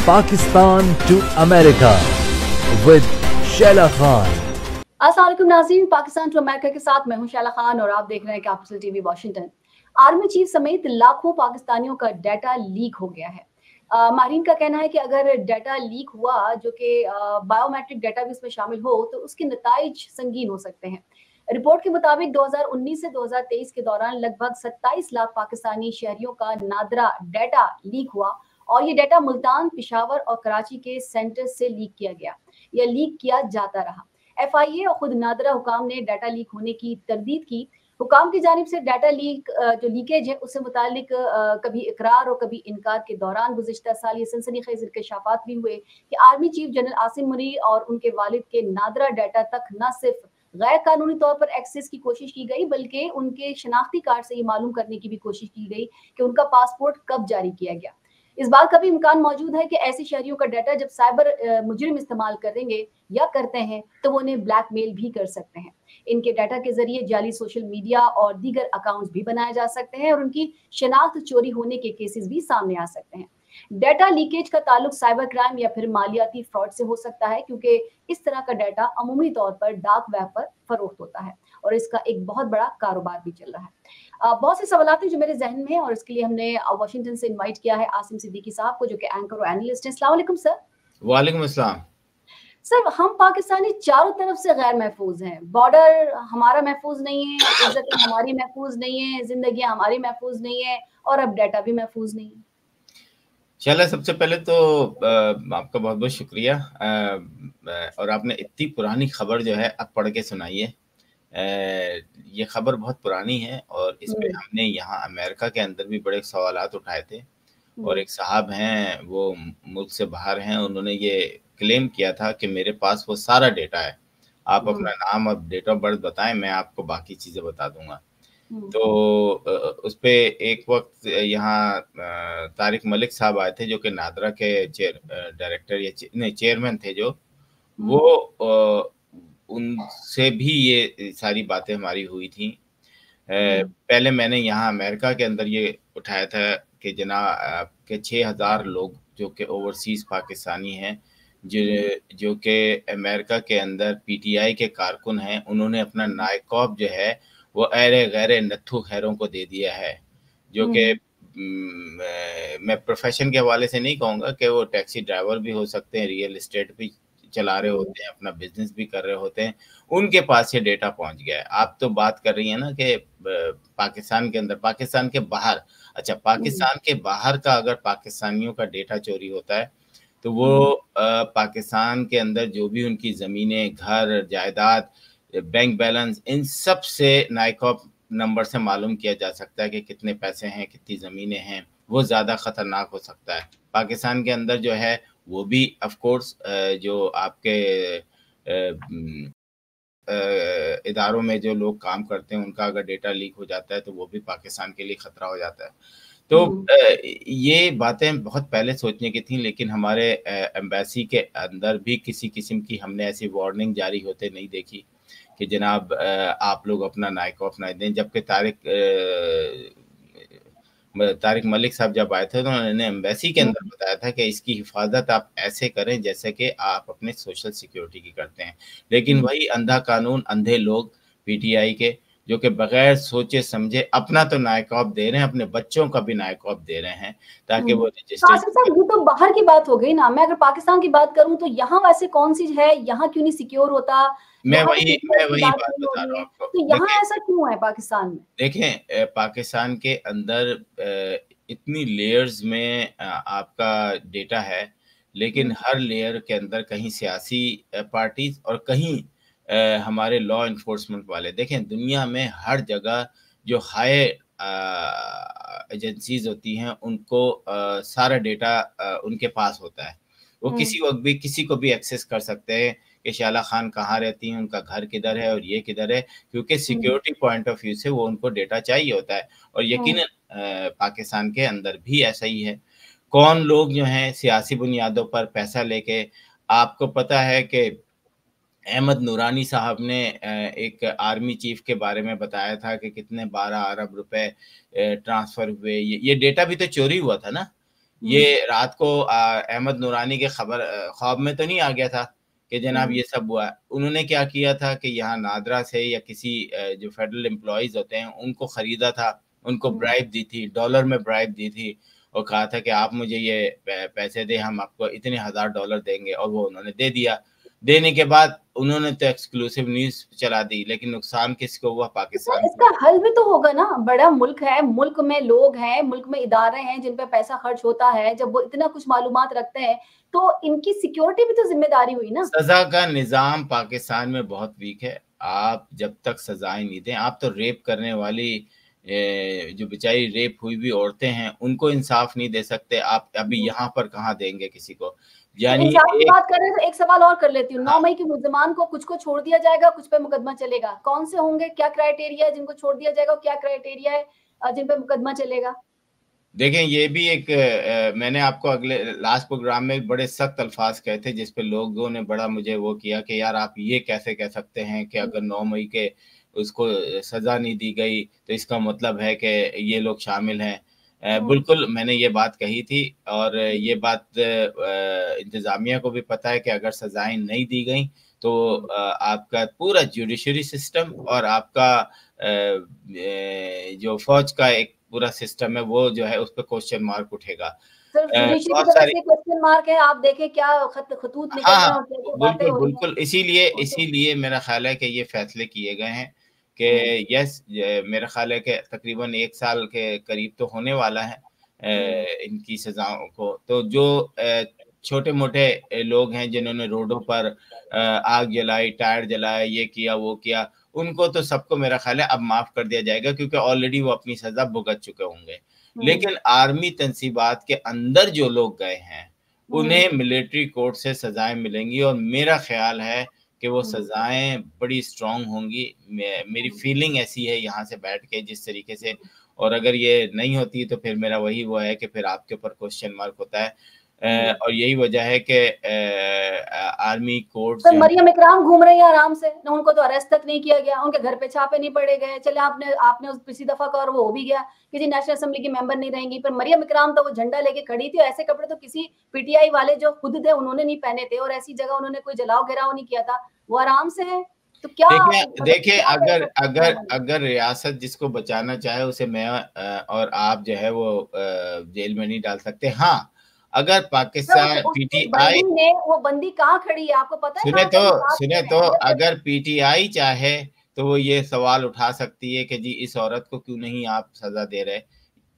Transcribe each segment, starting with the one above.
Pakistan to America with Shaila Khan. अस्सलाम वालेकुम नाज़रीन, पाकिस्तान टू अमेरिका के साथ मैं हूं शैला खान और आप देख रहे हैं capital TV Washington. Army chief समेत लाखों पाकिस्तानियों का डाटा लीक हो गया है। माहिरीन का कहना है कि अगर डाटा लीक हुआ जो कि बायोमेट्रिक डाटा भी इसमें शामिल हो तो उसके नताइज संगीन हो सकते हैं। रिपोर्ट के मुताबिक 2019 से 2023 के दौरान लगभग 27 लाख पाकिस्तानी शहरियों का नादरा डाटा लीक हुआ और ये डाटा मुल्तान, पेशावर और कराची के सेंटर से लीक किया गया या लीक किया जाता रहा। FIA और खुद नादरा हुकाम ने डाटा लीक होने की तरदीद की। हुकाम की जानिब से डाटा लीक जो लीकेज है उससे मुतालिक कभी इकरार और कभी इनकार के दौरान गुज़िश्ता साल ये सनसनीखेज इंकशाफात भी हुए कि army chief general Asim Munir और उनके वालिद के नादरा डाटा तक न सिर्फ गैर कानूनी तौर पर एक्सेस की कोशिश की गई बल्कि उनके शनाख्ती कार्ड से ये मालूम करने की भी कोशिश की गई कि उनका पासपोर्ट कब जारी किया गया। इस बात का भी इम्कान मौजूद है कि ऐसे शहरियों का डाटा जब साइबर मुजरिम इस्तेमाल करेंगे या करते हैं तो वो उन्हें ब्लैकमेल भी कर सकते हैं। इनके डाटा के जरिए जाली सोशल मीडिया और दीगर अकाउंट्स भी बनाए जा सकते हैं और उनकी शनाख्त चोरी होने के केसेस भी सामने आ सकते हैं। डाटा लीकेज का ताल्लुक साइबर क्राइम या फिर मालियाती फ्रॉड से हो सकता है क्योंकि इस तरह का डाटा अमूमी तौर पर डार्क वेब पर फरोख्त होता है और इसका एक बहुत बड़ा कारोबार भी चल रहा है। बहुत से सवाल हैं जो मेरे जहन में है और इसके लिए हमने वाशिंगटन से इनवाइट किया है आसिम सिद्दीकी साहब को जो कि एंकर और एनालिस्ट हैं। अस्सलाम वालेकुम सर। वालेकुम अस्सलाम। सर, हम पाकिस्तानी चारों तरफ से गैर महफूज हैं। बॉर्डर हमारा महफूज नहीं है, इज्जत हमारी महफूज नहीं है, जिंदगियां हमारी महफूज नहीं है और अब डाटा भी महफूज नहीं है। चलो, सबसे पहले तो आपका बहुत बहुत शुक्रिया और आपने इतनी पुरानी खबर जो है अब पढ़ के सुनाई है। ये खबर बहुत पुरानी है और इस पे हमने यहाँ अमेरिका के अंदर भी बड़े सवालात उठाए थे और एक साहब हैं वो मुल्क से बाहर हैं, उन्होंने ये क्लेम किया था कि मेरे पास वो सारा डेटा है, आप अपना नाम और डेट ऑफ बर्थ बताएं, मैं आपको बाकी चीज़ें बता दूंगा। तो उस पे एक वक्त यहाँ तारिक मलिक साहब आए थे जो कि नादरा के डायरेक्टर या नहीं चेयरमैन थे, जो वो उनसे भी ये सारी बातें हमारी हुई थी। पहले मैंने यहाँ अमेरिका के अंदर ये उठाया था कि जनाब के 6000 लोग जो कि ओवरसीज पाकिस्तानी हैं जो कि अमेरिका के अंदर PTI के कारकुन हैं, उन्होंने अपना नायकॉब जो है वो अरे गैरे नत्थू खैरों को दे दिया है, जो कि मैं प्रोफेशन के हवाले से नहीं कहूँगा कि वो टैक्सी ड्राइवर भी हो सकते हैं, रियल एस्टेट भी चला रहे होते हैं, अपना बिजनेस भी कर रहे होते हैं, उनके पास ये डेटा पहुंच गया है। आप तो बात कर रही हैं ना कि पाकिस्तान के अंदर, पाकिस्तान के बाहर, अच्छा पाकिस्तान के बाहर का अगर पाकिस्तानियों का डेटा चोरी होता है तो वो पाकिस्तान के अंदर जो भी उनकी ज़मीनें, घर, जायदाद, बैंक बैलेंस, इन सब से नाइकॉप नंबर से मालूम किया जा सकता है कि कितने पैसे हैं, कितनी ज़मीनें हैं। वो ज़्यादा ख़तरनाक हो सकता है। पाकिस्तान के अंदर जो है वो भी ऑफ कोर्स जो आपके इदारों में जो लोग काम करते हैं उनका अगर डेटा लीक हो जाता है तो वो भी पाकिस्तान के लिए ख़तरा हो जाता है। तो ये बातें बहुत पहले सोचने की थी, लेकिन हमारे एम्बेसी के अंदर भी किसी किस्म की हमने ऐसी वार्निंग जारी होते नहीं देखी कि जनाब आप लोग अपना नायकॉप ना दें। जबकि तारिक मलिक साहब जब आए थे तो उन्होंने एम्बेसी के अंदर बताया था कि इसकी हिफाजत आप ऐसे करें जैसे कि आप अपने सोशल सिक्योरिटी की करते हैं। लेकिन वही अंधा कानून, अंधे लोग PTI के जो कि बगैर सोचे समझे अपना तो नायकॉब दे रहे हैं, अपने बच्चों का भी नायकॉब दे रहे हैं ताकि वो रजिस्ट्रेशन। ये तो बाहर की बात हो गई ना। मैं अगर पाकिस्तान की बात करूं तो यहाँ वैसे कौन सी है, यहाँ क्यों नहीं सिक्योर होता? मैं वही बात बता रहा हूँ आपको। तो यहाँ ऐसा क्यों है पाकिस्तान में? देखें, पाकिस्तान के अंदर इतनी लेयर्स में आपका डेटा है, लेकिन हर लेयर के अंदर कहीं सियासी पार्टीज और कहीं हमारे लॉ इन्फोर्समेंट वाले। देखें, दुनिया में हर जगह जो हाई एजेंसीज होती हैं उनको सारा डेटा उनके पास होता है। वो किसी वक्त भी किसी को भी एक्सेस कर सकते हैं कि शाला खान कहाँ रहती हैं, उनका घर किधर है और ये किधर है, क्योंकि सिक्योरिटी पॉइंट ऑफ व्यू से वो उनको डेटा चाहिए होता है। और यकीनन पाकिस्तान के अंदर भी ऐसा ही है। कौन लोग जो हैं सियासी बुनियादों पर पैसा लेके, आपको पता है कि अहमद नूरानी साहब ने एक आर्मी चीफ के बारे में बताया था कि कितने 12 अरब रुपए ट्रांसफर हुए। ये डेटा भी तो चोरी हुआ था ना। ये रात को अहमद नूरानी के ख्वाब में तो नहीं आ गया था कि जनाब ये सब हुआ है। उन्होंने क्या किया था कि यहाँ नादरा से या किसी जो फेडरल एम्प्लॉइज होते हैं उनको खरीदा था, उनको ब्राइब दी थी, डॉलर में ब्राइब दी थी और कहा था कि आप मुझे ये पैसे दे, हम आपको इतने $1000 देंगे, और वो उन्होंने दे दिया। देने के बाद उन्होंने तो एक्सक्लूसिव न्यूज चला दी, लेकिन नुकसान किसको हुआ? पाकिस्तान को। इसका हल भी तो होगा ना, बड़ा मुल्क है, मुल्क में लोग हैं, मुल्क में इदारे हैं जिन पे पैसा खर्च होता है, जब वो इतना कुछ मालूमात रखते हैं तो इनकी सिक्योरिटी भी तो जिम्मेदारी हुई ना। सजा का निजाम पाकिस्तान में बहुत वीक है। आप जब तक सजाएं नहीं दें, आप तो रेप करने वाली जो बेचारी रेप हुई भी औरतें हैं उनको इंसाफ नहीं दे सकते। आप अभी यहाँ पर कहाँ देंगे किसी को? यानी इंसाफ की बात कर रहे हैं तो एक सवाल और कर लेती हूँ। हाँ। 9 मई के मुल्जिमान को कुछ को छोड़ दिया जाएगा, कुछ पे मुकदमा चलेगा, कौन से होंगे? क्या क्राइटेरिया है जिनको छोड़ दिया जाएगा, क्या क्राइटेरिया है जिन पे मुकदमा चलेगा? देखें, ये भी एक मैंने आपको अगले लास्ट प्रोग्राम में बड़े सख्त अल्फाज कहे थे, जिस पे लोगों ने बड़ा मुझे वो किया कि यार आप ये कैसे कह सकते हैं कि अगर 9 मई के उसको सजा नहीं दी गई तो इसका मतलब है कि ये लोग शामिल हैं। बिल्कुल मैंने ये बात कही थी, और ये बात इंतजामिया को भी पता है कि अगर सजाएं नहीं दी गई तो आपका पूरा जुडिशरी सिस्टम और आपका जो फौज का एक पूरा सिस्टम है वो जो है उस पर क्वेश्चन मार्क उठेगा। बहुत सारी क्वेश्चन मार्क है, आप देखें क्या खतूत निकल रहे हैं, बिल्कुल बिल्कुल, इसीलिए मेरा ख्याल है कि ये फैसले किए गए हैं कि यस, मेरा ख्याल है कि तकरीबन 1 साल के करीब तो होने वाला है इनकी सजाओं को। तो जो छोटे मोटे लोग हैं जिन्होंने रोडों पर आग जलाई, टायर जलाया, ये किया वो किया, उनको तो सबको मेरा ख्याल है अब माफ कर दिया जाएगा, क्योंकि ऑलरेडी वो अपनी सजा भुगत चुके होंगे। लेकिन आर्मी तंसीबात के अंदर जो लोग गए हैं उन्हें मिलिट्री कोर्ट से सजाएं मिलेंगी, और मेरा ख्याल है कि वो सजाएं बड़ी स्ट्रांग होंगी। मेरी फीलिंग ऐसी है यहाँ से बैठ के जिस तरीके से, और अगर ये नहीं होती तो फिर मेरा वही वो है कि फिर आपके ऊपर क्वेश्चन मार्क होता है। और यही वजह है कि आर्मी कोर्ट तो मरियम इकराम घूम रही है आराम से ना, उनको तो अरेस्ट तक नहीं किया गया, उनके घर पे छापे नहीं पड़े गए। चले आपने उस पिछली दफा का और वो हो भी गया कि जी नेशनल असेंबली की मेंबर नहीं रहेंगी, पर मरियम इकराम तो वो झंडा लेके खड़ी थी। ऐसे कपड़े तो किसी पीटीआई वाले जो खुद थे उन्होंने नहीं पहने थे, और ऐसी जगह उन्होंने कोई जलाओ घेराव नहीं किया था, वो आराम से है। तो क्या देखिए अगर रियासत जिसको बचाना चाहे उसे मैं और आप जो है वो जेल में नहीं डाल सकते। हाँ, अगर पाकिस्तान पीटीआई ने वो बंदी कहाँ खड़ी है आपको पता है? सुने तो अगर पीटीआई चाहे तो वो ये सवाल उठा सकती है कि जी इस औरत को क्यों नहीं आप सजा दे रहे।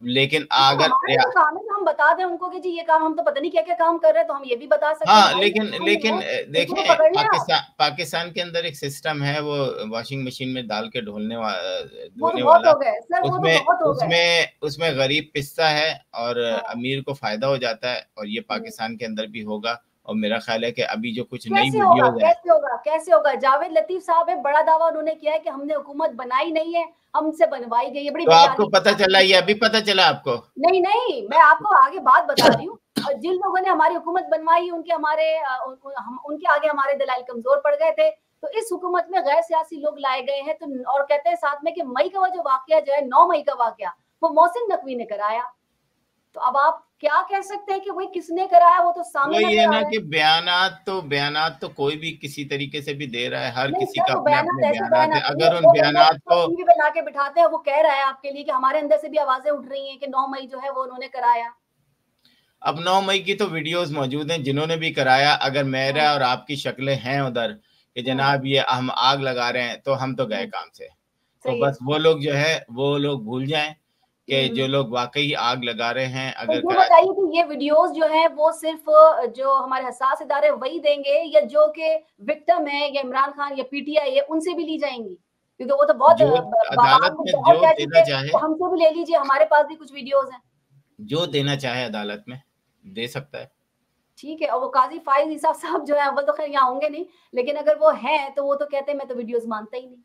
लेकिन अगर तो काम है हम बता दें उनको कि जी ये काम हम तो पता नहीं क्या क्या काम कर रहे हैं, तो हम ये भी बता सकते हैं। हैं। हाँ, लेकिन देखें, पाकिस्तान के अंदर एक सिस्टम है, वो वॉशिंग मशीन में डाल के धोने वाला, उसमें गरीब पिसता है और अमीर को फायदा हो जाता है, और ये पाकिस्तान के अंदर भी होगा। और मेरा ख्याल है कि अभी जो कुछ नई वीडियोस हैं, कैसे होगा? जावेद लतीफ साहब है, बड़ा दावा उन्होंने किया है कि हमने हुकूमत बनाई नहीं है, हमसे बनवाई गई है। बड़ी तो आपको पता चला, ये अभी पता चला आपको? नहीं, मैं आपको आगे बात बता रही हूँ। और जिन लोगों ने हमारी हुकूमत बनवाई उनके आगे हमारे दलाइल कमजोर पड़ गए थे, तो इस हुकूमत में गैर सियासी लोग लाए गए हैं। तो और कहते हैं साथ में कि मई का जो वाकया जो है, 9 मई का वाकया, वो मोहसिन नकवी ने कराया। तो अब आप क्या कह सकते हैं कि वही किसने कराया? वो तो सामने ये ना कि बयानात तो कोई भी किसी तरीके से भी दे रहा है, हर किसी का अपने अपने बयानात है। अगर उन बयानात को टीवी पे लाके बिठाते हैं, वो कह रहा है आपके लिए कि हमारे अंदर से भी आवाजें उठ रही हैं कि 9 मई जो है वो उन्होंने कराया। अब 9 मई की तो वीडियोस मौजूद हैं जिन्होंने भी कराया। अगर मेरा और आपकी शक्लें हैं उधर कि जनाब ये हम आग लगा रहे हैं, तो हम तो गए काम से। तो बस वो लोग जो है वो लोग भूल जाएं कि जो लोग वाकई आग लगा रहे हैं। अगर तो बताइए कि ये वीडियोस जो है वो सिर्फ जो हमारे हसास इदारे वही देंगे, या जो कि विक्टिम है या इमरान खान या पीटीआई है उनसे भी ली जाएंगी? क्योंकि वो तो बहुत अदालत में जो देना चाहे, हमसे भी ले लीजिए, हमारे पास भी कुछ वीडियोस हैं। जो देना चाहे अदालत में दे सकता है। ठीक है। और वो काजी फाइज ईसा साहब जो है वो तो खैर यहाँ होंगे नहीं, लेकिन अगर वो हैं तो वो तो कहते हैं मैं तो वीडियोस मानता ही नहीं।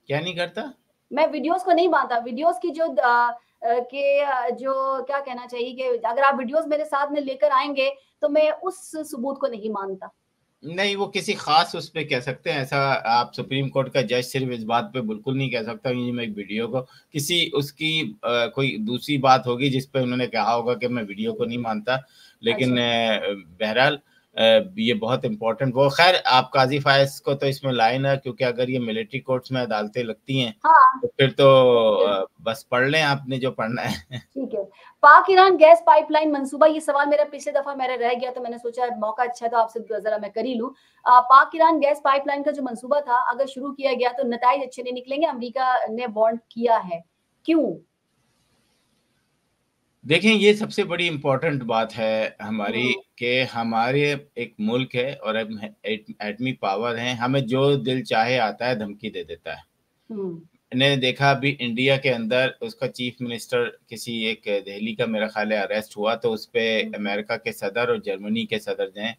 क्या नहीं करता? मैं वीडियोस को नहीं मानता। वीडियोस की जो क्या कहना चाहिए कि अगर आप वीडियोस मेरे साथ में लेकर आएंगे तो मैं उस सबूत को नहीं मानता। नहीं, वो किसी खास उस पे कह सकते हैं, ऐसा आप सुप्रीम कोर्ट का जज सिर्फ इस बात पे बिल्कुल नहीं कह सकता कि मैं एक वीडियो को किसी उसकी कोई दूसरी बात होगी जिस पे उन्होंने कहा होगा कि मैं वीडियो को नहीं मानता, लेकिन अच्छा। बहरहाल ये बहुत इम्पोर्टेंट, वो खैर आप काजी फायज को तो इसमें लाए ना, क्योंकि अगर ये मिलिट्री कोर्ट्स में अदालतें लगती हैं हाँ, तो फिर तो ठीक है। बस पढ़ लें आपने जो पढ़ना है। ठीक है। पाक ईरान गैस पाइपलाइन मंसूबा, ये सवाल मेरा पिछले दफा मेरा रह गया, तो मैंने सोचा मौका अच्छा तो आपसे जरा मैं कर ही लूं। पाक ईरान गैस पाइपलाइन का जो मंसूबा था, अगर शुरू किया गया तो नताइज अच्छे नहीं निकलेंगे, अमेरिका ने वार्न किया है, क्यों? देखें, ये सबसे बड़ी इम्पोर्टेंट बात है हमारी, कि हमारे एक मुल्क है और एटमी पावर है, हमें जो दिल चाहे आता है धमकी दे देता है। मैंने देखा अभी इंडिया के अंदर उसका चीफ मिनिस्टर किसी एक दिल्ली का मेरा ख्याल है अरेस्ट हुआ, तो उस पर अमेरिका के सदर और जर्मनी के सदर ने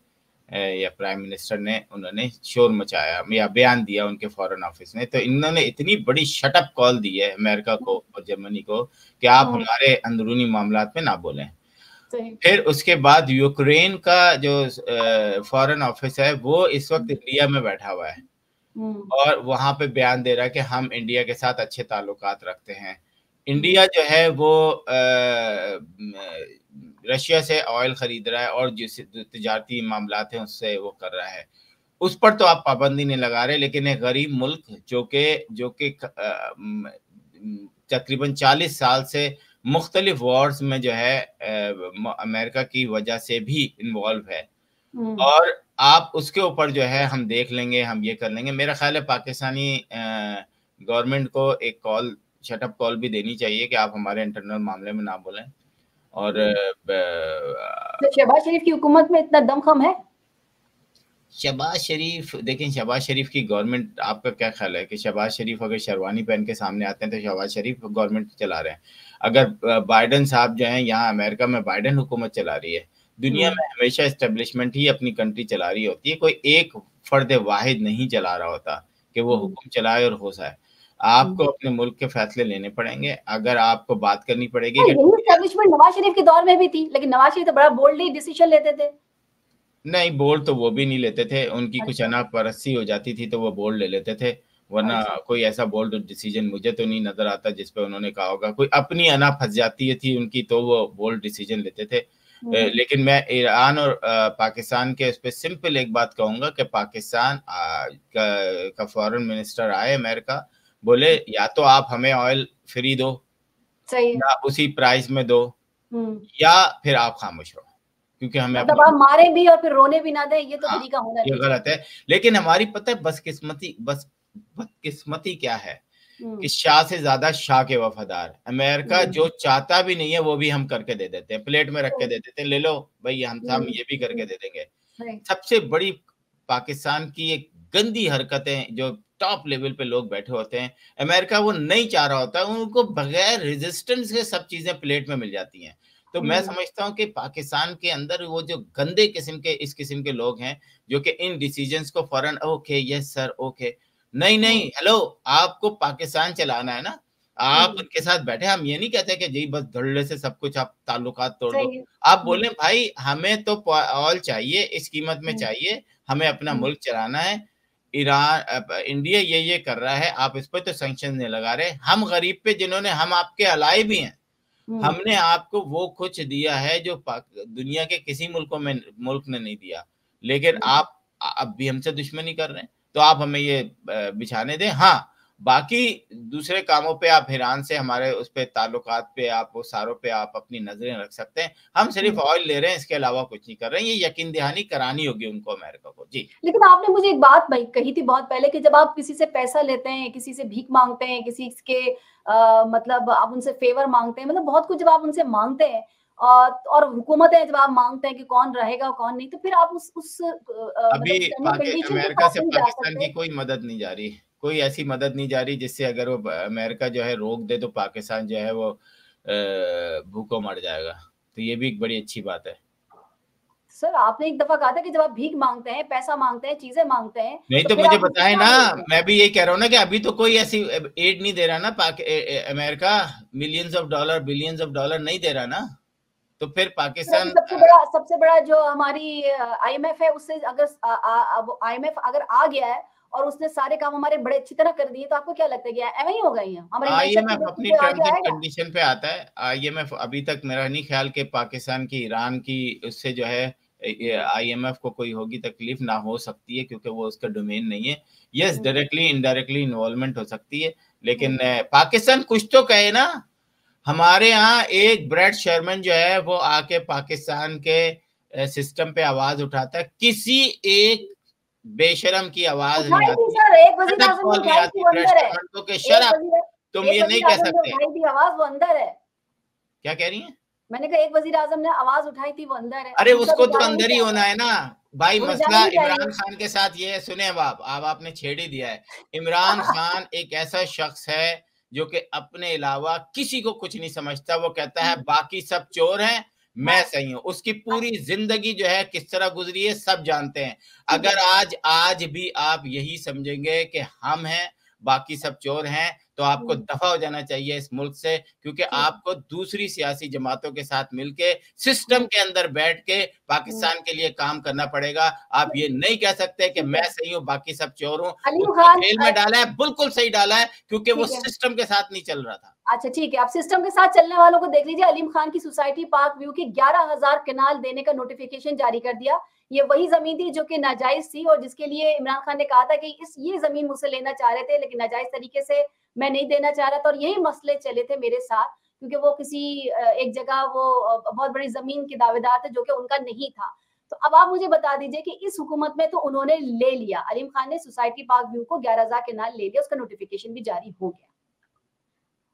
या प्राइम मिनिस्टर ने उन्होंने शोर मचाया या बयान दिया उनके फॉरेन ऑफिस ने, तो इन्होंने इतनी बड़ी शटअप कॉल दी है अमेरिका को और जर्मनी को कि आप हमारे अंदरूनी मामलात में ना बोलें। फिर उसके बाद यूक्रेन का जो फॉरेन ऑफिस है वो इस वक्त इंडिया में बैठा हुआ है और वहां पे बयान दे रहा है कि हम इंडिया के साथ अच्छे ताल्लुकात रखते हैं। इंडिया जो है वो रशिया से ऑयल खरीद रहा है और जिस तिजारती मामलात हैं उससे वो कर रहा है, उस पर तो आप पाबंदी नहीं लगा रहे, लेकिन एक गरीब मुल्क जो कि तकरीबन 40 साल से मुख्तलिफ वॉर्स में जो है अमेरिका की वजह से भी इन्वॉल्व है, और आप उसके ऊपर जो है हम देख लेंगे, हम ये कर लेंगे। मेरा ख्याल है पाकिस्तानी गवर्नमेंट को एक कॉल, शटअप कॉल भी देनी चाहिए कि आप हमारे इंटरनल मामले में ना बोलें। और तो शहबाज शरीफ की हुकूमत में इतना दमखम है? शहबाज शरीफ, देखें शहबाज शरीफ की गवर्नमेंट, आपका क्या ख्याल है कि शहबाज शरीफ अगर शेरवानी पहन के सामने आते हैं तो शहबाज शरीफ गवर्नमेंट चला रहे हैं? अगर बाइडन साहब जो हैं यहाँ अमेरिका में, बाइडन हुकूमत चला रही है, दुनिया में हमेशा एस्टेब्लिशमेंट ही अपनी कंट्री चला रही होती है, कोई एक फर्द वाहिद नहीं चला रहा होता कि वो हुक्म चलाए और हो जाए। आपको अपने मुल्क के फैसले लेने पड़ेंगे, अगर आपको बात करनी पड़ेगी। एस्टेब्लिशमेंट नवाज शरीफ के दौर में भी थी, लेकिन नवाज शरीफ तो बड़ा बोल्डली डिसीजन लेते थे। नहीं, बोल्ड तो वो भी नहीं लेते थे, उनकी कुछ अनापरस्ती हो जाती थी तो वो बोल्ड ले लेते थे, वरना कोई ऐसा बोल्ड डिसीजन मुझे तो नहीं नजर आता जिसपे उन्होंने कहा होगा। कोई अपनी अना फंस जाती थी उनकी तो वो बोल्ड डिसीजन लेते थे। लेकिन मैं ईरान और पाकिस्तान के उस पर सिंपल एक बात कहूंगा कि पाकिस्तान का फॉरेन मिनिस्टर आए अमेरिका, बोले या तो आप हमें ऑयल फ्री दो, या उसी प्राइस में दो, या फिर आप खामोश रहो, क्योंकि हमें मतलब आप मारे भी और फिर रोने भी ना दे, ये तो तरीका होना चाहिए। ये गलत है। लेकिन हमारी पता है बदकिस्मती क्या है कि शाह से ज्यादा शाह के वफादार। अमेरिका जो चाहता भी नहीं है वो भी हम करके दे देते हैं, प्लेट में रख के दे देते हैं, ले लो भाई हम ये भी करके दे देंगे। सबसे बड़ी पाकिस्तान की एक गंदी हरकतें, जो टॉप लेवल पे लोग बैठे होते हैं, अमेरिका वो नहीं चाह रहा होता, उनको बगैर रेजिस्टेंस के सब चीजें प्लेट में मिल जाती हैं। तो मैं समझता हूँ कि पाकिस्तान के अंदर वो जो गंदे किस्म के इस किस्म के लोग हैं जो कि इन डिसीजंस को फौरन ओके यस सर ओके, नहीं हेलो, आपको पाकिस्तान चलाना है ना, आप उनके साथ बैठे। हम ये नहीं कहते कि जी बस धड़ल्ले से सब कुछ आप ताल्लुकात तोड़ दो, आप बोले भाई हमें तो ऑयल चाहिए, इस कीमत में चाहिए, हमें अपना मुल्क चलाना है, ईरान इंडिया ये कर रहा है, आप इस पर तो सैंक्शन नहीं लगा रहे, हम गरीब पे जिन्होंने, हम आपके अलाई भी हैं, हमने आपको वो कुछ दिया है जो दुनिया के किसी मुल्क ने नहीं दिया, लेकिन आप अब भी हमसे दुश्मनी कर रहे हैं, तो आप हमें ये बिछाने दें। हाँ, बाकी दूसरे कामों पे आप ईरान से हमारे उस पे ताल्लुकात पे, आप वो सारों पे आप अपनी नजरें रख सकते हैं, हम सिर्फ ऑयल ले रहे हैं, इसके अलावा कुछ नहीं कर रहे हैं। ये यकीन दहानी करानी होगी उनको, अमेरिका को। जी, लेकिन आपने मुझे एक बात भाई कही थी बहुत पहले कि जब आप किसी से पैसा लेते हैं, किसी से भीख मांगते हैं, किसी के मतलब आप उनसे फेवर मांगते हैं, मतलब बहुत कुछ जब आप उनसे मांगते हैं और हुकूमतें जब आप मांगते हैं कि कौन रहेगा कौन नहीं, तो फिर आप उस अभी अमेरिका से पाकिस्तान की कोई मदद नहीं जा रही, कोई ऐसी मदद नहीं जा रही जिससे अगर वो अमेरिका जो है रोक दे तो पाकिस्तान जो है वो भूखों मर जाएगा, तो ये भी एक बड़ी अच्छी बात है। सर आपने एक दफा कहा था कि जब आप भीख मांगते हैं, पैसा मांगते हैं, चीजें मांगते हैं, नहीं तो मुझे बताए ना, मैं भी यही कह रहा हूँ ना कि अभी तो कोई ऐसी एड नहीं दे रहा ना, America millions of dollar billions of dollar नहीं दे रहा ना। तो फिर पाकिस्तान सबसे बड़ा जो हमारी IMF है, उससे अगर IMF अगर आ गया है और उसने सारे काम हमारे बड़े अच्छी तरह कर दिए, तो आपको क्या लगता है कि ऐसा ही होगा? ये हमारे IMF अपनी टर्म्स एंड कंडीशन पे आता है। IMF अभी तक मेरा नहीं ख्याल कि पाकिस्तान की, ईरान की, उससे जो है IMF को कोई होगी तकलीफ ना हो सकती है, क्योंकि वो उसका डोमेन नहीं है। यस, डायरेक्टली इनडायरेक्टली इन्वॉल्वमेंट हो सकती है, लेकिन पाकिस्तान कुछ तो कहे ना। हमारे यहाँ एक ब्रैड शर्मन जो है वो आके पाकिस्तान के सिस्टम पे आवाज उठाता है, किसी एक बेशरम की आवाज नहीं आती, तुम ये नहीं कह सकते। आवाज वो अंदर है। क्या कह रही हैं? मैंने कहा एक वजीर आजम ने आवाज उठाई थी, वो अंदर है। अरे उसको तो अंदर ही होना है ना भाई। मसला इमरान खान के साथ ये है, सुने अब आपने छेड़ ही दिया है। इमरान खान एक ऐसा शख्स है जो कि अपने अलावा किसी को कुछ नहीं समझता। वो कहता है बाकी सब चोर हैं, मैं सही हूं। उसकी पूरी जिंदगी जो है किस तरह गुजरी है सब जानते हैं। अगर आज भी आप यही समझेंगे कि हम हैं बाकी सब चोर हैं, तो आपको दफा हो जाना चाहिए इस मुल्क से, क्योंकि आपको दूसरी सियासी जमातों के साथ मिलके सिस्टम के अंदर बैठ के पाकिस्तान के लिए काम करना पड़ेगा। आप ये नहीं कह सकते कि मैं सही हूँ बाकी सब चोर हूँ। जेल में डाला है, बिल्कुल सही डाला है, क्योंकि वो सिस्टम के साथ नहीं चल रहा था। अच्छा ठीक है, आप सिस्टम के साथ चलने वालों को देख लीजिए। अलीम खान की सोसाइटी पार्क व्यू की 11,000 कनाल देने का नोटिफिकेशन जारी कर दिया। ये वही जमीन थी जो कि नाजायज थी और जिसके लिए इमरान खान ने कहा था कि ये जमीन मुझसे लेना चाह रहे थे, लेकिन नाजायज तरीके से मैं नहीं देना चाह रहा था। और यही मसले चले थे मेरे साथ, क्योंकि वो किसी एक जगह वो बहुत बड़ी जमीन के दावेदार थे जो कि उनका नहीं था। तो अब आप मुझे बता दीजिए कि इस हुकूमत में तो उन्होंने ले लिया, अलीम खान ने सोसाइटी पार्क व्यू को 11,000 कनाल ले लिया, उसका नोटिफिकेशन भी जारी हो गया।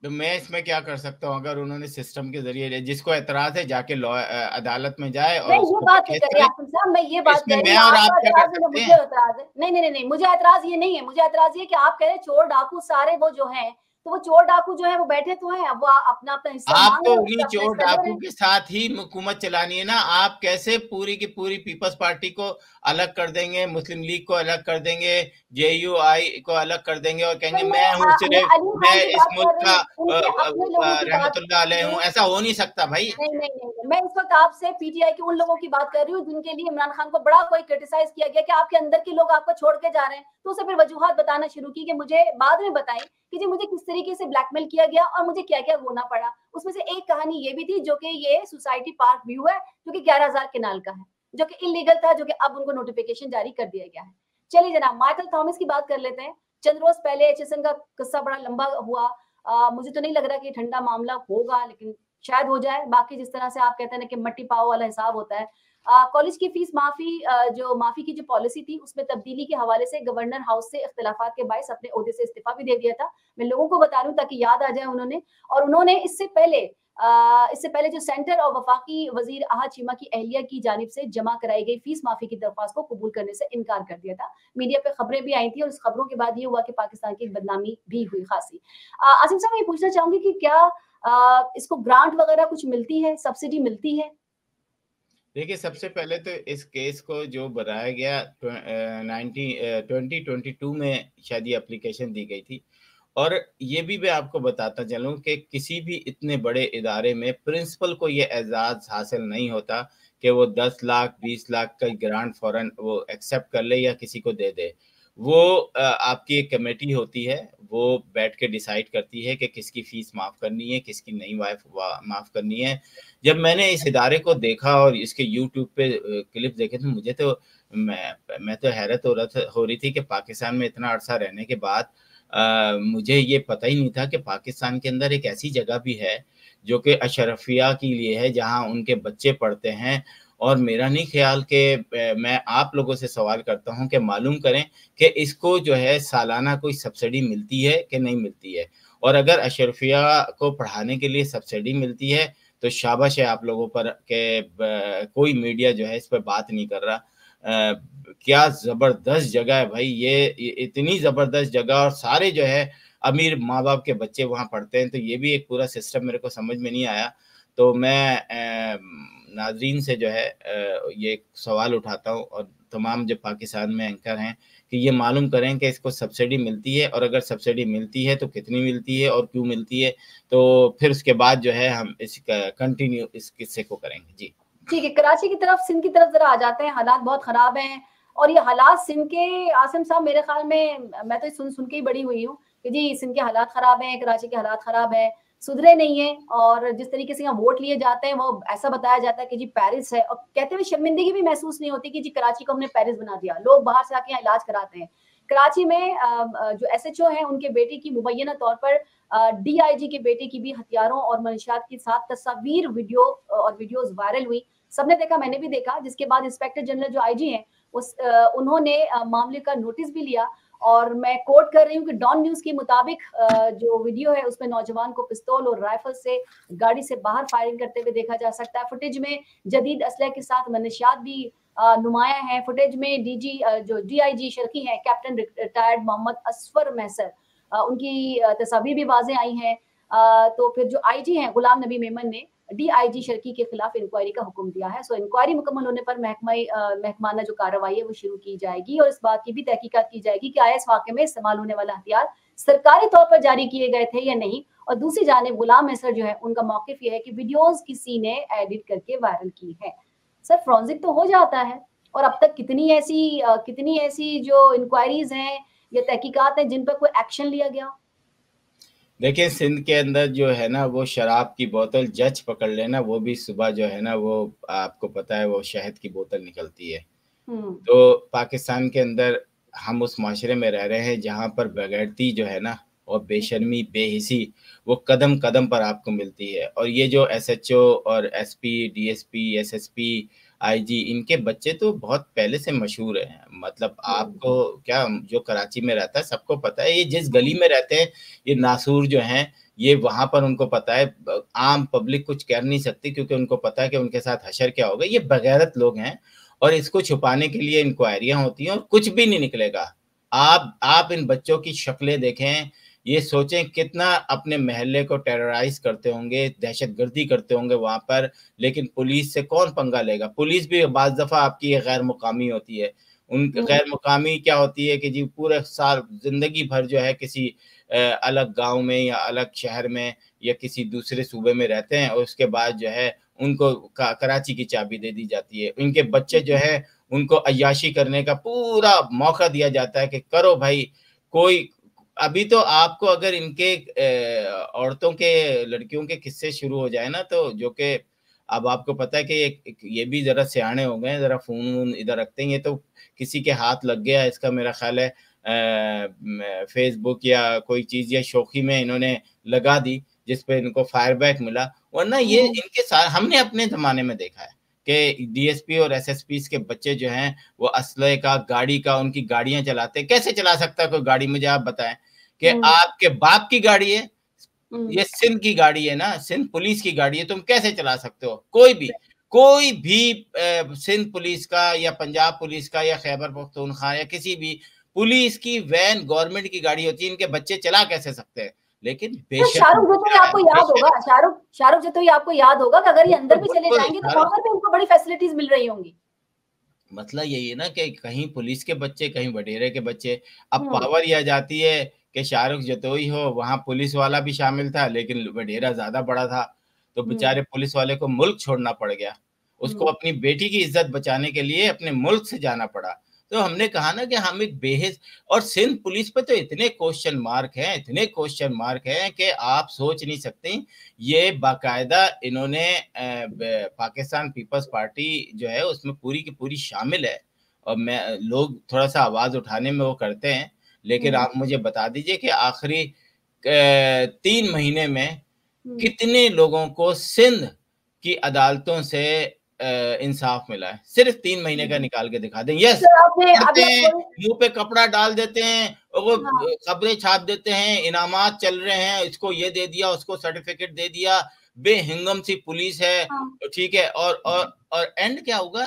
तो मैं इसमें क्या कर सकता हूँ? अगर उन्होंने सिस्टम के जरिए, जिसको एतराज है जाके लॉ अदालत में जाए और मैं ये बात नहीं कर रही आसिम साहब, मैं ये बात कर रही हूँ, मुझे एतराज है। नहीं, मुझे एतराज ये नहीं है। मुझे एतराज ये कि आप कह रहे चोर डाकू सारे वो जो हैं, तो वो चोर डाकू जो है वो बैठे तो हैं, अब वो अपना अपना हिस्सा आप तो उन्हीं चोर डाकू के साथ ही हुकूमत चलानी है ना। आप कैसे पूरी की पूरी पीपल्स पार्टी को अलग कर देंगे, मुस्लिम लीग को अलग कर देंगे, JUI को अलग कर देंगे और कहेंगे मैं हूँ सिर्फ, मैं इस मुल्क का रहमतुल्लाह अलैह हूँ? ऐसा हो नहीं सकता भाई। नहीं, मैं इस वक्त आपसे PTI के उन लोगों की बात कर रही हूँ जिनके लिए इमरान खान को बड़ा कोई क्रिटिसाइज किया गया कि आपके अंदर के लोग आपको छोड़ के जा रहे हैं। तो उसे फिर वजूहात बताना शुरू की कि मुझे बाद में बताएं कि जी मुझे किस तरीके से ब्लैकमेल किया गया और मुझे क्या क्या होना पड़ा। उसमें से एक कहानी ये भी थी जो कि ये सोसाइटी पार्क व्यू है जो कि 11,000 कनाल का है, जो कि इलीगल था, जो कि अब उनको नोटिफिकेशन जारी कर दिया गया है। चलिए जनाब, माइकल थॉमस की बात कर लेते हैं। चंद रोज पहले HSN का किस्सा बड़ा लंबा हुआ। मुझे तो नहीं लग रहा कि ठंडा मामला होगा, लेकिन शायद हो जाए। बाकी जिस तरह से आप कहते हैं कि मट्टी पाव वाला हिसाब होता है, कॉलेज की फीस माफी जो माफी की जो पॉलिसी थी उसमें तब्दीली के हवाले से गवर्नर हाउस से इख्तिलाफात के बायस अपने ओहदे से इस्तीफा भी दे दिया था। मैं लोगों को बता रही हूँ ताकि याद आ जाए उन्होंने इससे पहले जो सेंटर और वफाकी वजीर आहा चीमा की अहलिया की जानिब से जमा कराई गई फीस माफी की दरख्वास्त को कबूल करने से इनकार कर दिया था। मीडिया पे खबरें भी आई थी और इस खबरों के बाद ये हुआ कि पाकिस्तान की बदनामी भी हुई खासी। आसिम साहब, मैं पूछना चाहूंगी कि क्या इसको ग्रांट वगैरह कुछ मिलती है, सब्सिडी मिलती है? देखिए, सबसे पहले तो इस केस को जो बनाया गया 2022 में शायद ये एप्लीकेशन दी गई थी। और ये भी मैं आपको बताता चलूं कि किसी भी इतने बड़े इदारे में प्रिंसिपल को ये एजाज़ हासिल नहीं होता कि वो 10 लाख 20 लाख का ग्रांट फौरन वो एक्सेप्ट कर ले या किसी को दे दे। वो आपकी एक कमेटी होती है, वो बैठ के डिसाइड करती है कि किसकी फीस माफ़ करनी है, किसकी नहीं माफ़ करनी है। जब मैंने इस इदारे को देखा और इसके यूट्यूब पे क्लिप देखे तो मुझे तो मैं तो हैरत हो रही थी कि पाकिस्तान में इतना अरसा रहने के बाद मुझे ये पता ही नहीं था कि पाकिस्तान के अंदर एक ऐसी जगह भी है जो कि अशरफिया के लिए है, जहां उनके बच्चे पढ़ते हैं। और मेरा नहीं ख्याल कि मैं आप लोगों से सवाल करता हूं कि मालूम करें कि इसको जो है सालाना कोई सब्सिडी मिलती है कि नहीं मिलती है। और अगर अशरफिया को पढ़ाने के लिए सब्सिडी मिलती है तो शाबाश है आप लोगों पर कि कोई मीडिया जो है इस पर बात नहीं कर रहा। क्या ज़बरदस्त जगह है भाई, ये इतनी ज़बरदस्त जगह, और सारे जो है अमीर माँ बाप के बच्चे वहाँ पढ़ते हैं। तो ये भी एक पूरा सिस्टम मेरे को समझ में नहीं आया। तो मैं नाजरीन से जो है ये सवाल उठाता हूँ, और तमाम जो पाकिस्तान में एंकर हैं, कि ये मालूम करें कि इसको सब्सिडी मिलती है, और अगर सब्सिडी मिलती है तो कितनी मिलती है और क्यों मिलती है। तो फिर उसके बाद जो है हम इसका कंटिन्यू इस किस्से को करेंगे। जी ठीक है, कराची की तरफ, सिंध की तरफ जरा आ जाते हैं। हालात बहुत खराब हैं, और ये हालात सिंध के, आसिम साहब मेरे ख्याल में, मैं तो सुन के ही बड़ी हुई हूँ कि जी सिंध के हालात खराब हैं, कराची के हालात खराब है, सुधरे नहीं है। और जिस तरीके से यहाँ वोट लिए जाते हैं वो ऐसा बताया जाता है कि जी पेरिस है, और कहते हुए शर्मिंदगी भी महसूस नहीं होती कि जी कराची को हमने पेरिस बना दिया। लोग बाहर से आके यहाँ इलाज कराते हैं। कराची में जो SHO हैं, उनके बेटे की मुबैना तौर पर DIG के बेटे की भी हथियारों और मंशियात के साथ तस्वीर, वीडियो और वीडियोस वायरल हुई। सबने देखा, मैंने भी देखा, जिसके बाद इंस्पेक्टर जनरल जो IG हैं उन्होंने मामले का नोटिस भी लिया। और मैं कोट कर रही हूँ कि डॉन न्यूज के मुताबिक जो वीडियो है उसमें नौजवान को पिस्तौल और राइफल से गाड़ी से बाहर फायरिंग करते हुए देखा जा सकता है। फुटेज में जदीद असलहे के साथ मनशियात भी नुमाया है। फुटेज में जो DIG शर्की हैं, कैप्टन रिटायर्ड मोहम्मद असफर महसर, उनकी तस्वीर भी वाज़ेह आई हैं। तो फिर जो IG हैं गुलाम नबी मेमन ने DIG शर्की के खिलाफ इंक्वायरी का हुक्म दिया है। सो इंक्वायरी मुकम्मल होने पर महकमाना जो कार्रवाई है वो शुरू की जाएगी, और इस बात की भी तहकीकात की जाएगी कि आया इस वाक़े में इस्तेमाल होने वाला हथियार सरकारी तौर पर जारी किए गए थे या नहीं। और दूसरी जानिब गुलाम महसर जो है, उनका मौक़िफ़ ये है कि वीडियोस किसी ने एडिट करके वायरल की है। सर फोरेंसिक तो हो जाता है, और अब तक कितनी ऐसी जो इंक्वायरीज हैं या तहकीकात हैं जिन पर कोई एक्शन लिया गया? देखिए, सिंध के अंदर जो है ना, वो शराब की बोतल जज पकड़ लेना, वो भी सुबह जो है ना, वो आपको पता है वो शहद की बोतल निकलती है। तो पाकिस्तान के अंदर हम उस माशरे में रह रहे हैं जहाँ पर बेगैरती जो है ना, और बेशर्मी, बेहिसी, वो कदम कदम पर आपको मिलती है। और ये जो SHO और SP, DSP, SSP, IG, इनके बच्चे तो बहुत पहले से मशहूर हैं। मतलब आपको क्या, जो कराची में रहता है सबको पता है, ये जिस गली में रहते हैं, ये नासूर जो हैं, ये वहाँ पर उनको पता है। आम पब्लिक कुछ कह नहीं सकती, क्योंकि उनको पता है कि उनके साथ हशर क्या होगा। ये बगैरत लोग हैं, और इसको छुपाने के लिए इंक्वायरियां होती हैं, और कुछ भी नहीं निकलेगा। आप इन बच्चों की शक्लें देखें, ये सोचें कितना अपने महल्ले को टेरराइज करते होंगे, दहशतगर्दी करते होंगे वहां पर, लेकिन पुलिस से कौन पंगा लेगा। पुलिस भी बाज़ दफ़ा आपकी गैर मुकामी होती है। उनकी गैर मुकामी क्या होती है कि जी पूरे साल जिंदगी भर जो है किसी अलग गांव में या अलग शहर में या किसी दूसरे सूबे में रहते हैं, और उसके बाद जो है उनको कराची की चाबी दे दी जाती है। उनके बच्चे जो है, उनको अय्याशी करने का पूरा मौका दिया जाता है कि करो भाई। कोई अभी तो आपको अगर इनके औरतों के, लड़कियों के किस्से शुरू हो जाए ना, तो जो कि अब आपको पता है कि ये भी जरा सियाने हो गए, जरा फोन इधर रखते हैं। ये तो किसी के हाथ लग गया इसका, मेरा ख्याल है फेसबुक या कोई चीज या शौकी में इन्होंने लगा दी, जिसपे इनको फायरबैक मिला। वरना ये इनके साथ हमने अपने जमाने में देखा है कि DSP और SSP के बच्चे जो हैं, वो असले का, गाड़ी का, उनकी गाड़ियां चलाते। कैसे चला सकता है कोई गाड़ी, मुझे आप बताएं। कि आपके बाप की गाड़ी है, ये सिंध की गाड़ी है ना, सिंध पुलिस की गाड़ी है, तुम कैसे चला सकते हो? कोई भी सिंध पुलिस का या पंजाब पुलिस का या खैबर पख्तूनख्वा या किसी भी पुलिस की वैन गवर्नमेंट की गाड़ी होती है, इनके बच्चे चला कैसे सकते हैं? लेकिन शाहरुख जतोई आपको याद होगा, शाहरुख जतोई आपको याद होगा कि अगर ये अंदर भी चले जाएंगे तो वहां पर भी उनको बड़ी फैसिलिटीज मिल रही होंगी। मतलब यही है ना कि कहीं पुलिस के बच्चे, कहीं वडेरे के बच्चे। अब पावर यह जाती है कि शाहरुख जतोई हो, वहां पुलिस वाला भी शामिल था, लेकिन वडेरा ज्यादा बड़ा था, तो बेचारे पुलिस वाले को मुल्क छोड़ना पड़ गया। उसको अपनी बेटी की इज्जत बचाने के लिए अपने मुल्क से जाना पड़ा। तो हमने कहा ना कि हम एक बेहिस, और सिंध पुलिस पे तो इतने क्वेश्चन मार्क हैं कि आप सोच नहीं सकते। ये बाकायदा इन्होंने पाकिस्तान पीपल्स पार्टी जो है उसमें पूरी की पूरी शामिल है, और मैं लोग थोड़ा सा आवाज उठाने में वो करते हैं। लेकिन आप मुझे बता दीजिए कि आखिरी 3 महीने में कितने लोगों को सिंध की अदालतों से इंसाफ मिला है? सिर्फ 3 महीने का निकाल के दिखा दें। यस, मुंह पे कपड़ा डाल देते हैं, वो खबरें छाप देते हैं, इनामात चल रहे हैं, इसको ये दे दिया, उसको सर्टिफिकेट दे दिया, बेहिंगम सी पुलिस है, ठीक है। और एंड क्या होगा?